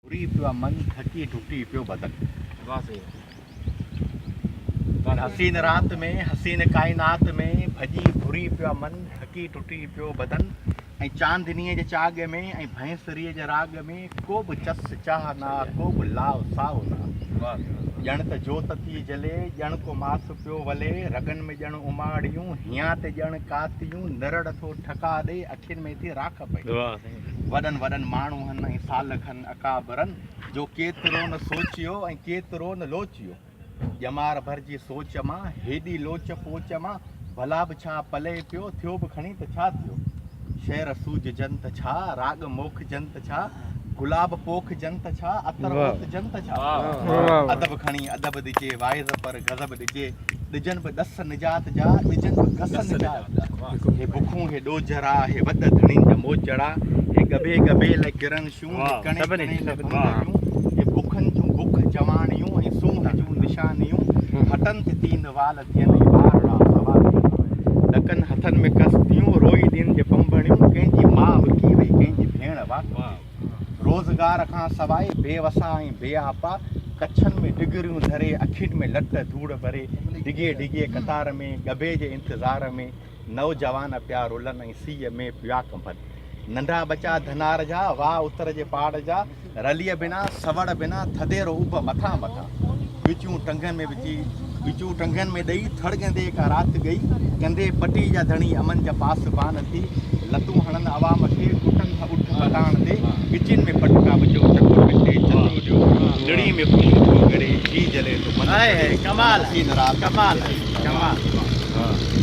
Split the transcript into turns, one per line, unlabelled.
पूरी पियो मन थकी टुटी पियो बदन।
वाह सही
हसीन रात में हसीन काइनात में भजी भुरी पियो मन थकी टुटी पियो बदन। ऐं चांदनीअ जे चाग में ऐं भैंसरीअ जे राग में को बि चस चाह ना को बि लाव साव ना। ॼण त जोत थी जले ॼण को मास पियो वले रगन में ॼण उमाड़ियूं हियां ते ॼण कातियूं निरड़ थो ठका ॾे अखियुनि में थी राख पई। वॾनि वॾनि माण्हुनि ऐं सालखनि अकाबरनि जो केतिरो न सोचियो ऐं केतिरो न लोचियो। ॼमार भर जी सोच मां हेॾी लोच पोच मां भला बि छा पले पियो थियो बि खणी त छा थियो। शहर सूज जंत छा राग मोख जंत छा गुलाब पोख जंत छा अतर ओत जंत छा। अदब खणी अदब ॾिजे वाइज़ पर गज़ब ॾिजे ॾिजन बि ॾस निजात जा ॾिजन बि घस निजात जा। हे बुखूं हे ॾोजरा हे वॾ धणी जा मोजड़ा हे गबे गबे ल गिरन शूं कणे कणे ल भुंगड़ियूं हे बुखन जूं बुख जवानियूं ऐं सूंह जूं निशानियूं हटन ते तीन वाल थियनि वारड़ा सवाल ॾकनि हथनि में कस्तियूं रोई ॾींहनि जे पंभणियूं कंहिंजी मां विकी वई कंहिंजी भेण वाह। रोज़गार खां सवाइ बेवसा ऐं बेआपा कच्छनि में डिगरियूं धरे अखियुनि में लट धूड़ भरे डिगे डिगे कतार में गबे जे इंतज़ार में नौजवान पिया रुलनि ऐं सीअ में पिया कंबनि। नंढा बचा धनार जा वाह उतर जे पहाड़ जा रलीअ बिना सवड़ बिना थधेरो उभ मथां मथां विचूं टंगनि में विझी विचूं टंगनि में ॾेई थड़गंदे का राति गई कंधे पटी जा धणी अमन जा पासबान थी लतूं हणनि अवाम खे कुटनि खां उठ बदाण ते किचिन में पटका विझो चकुर मिटे चंदो ॾियो लड़ी में खून थो गड़े जी जले तो मन कमाल सीन रात कमाल कमाल।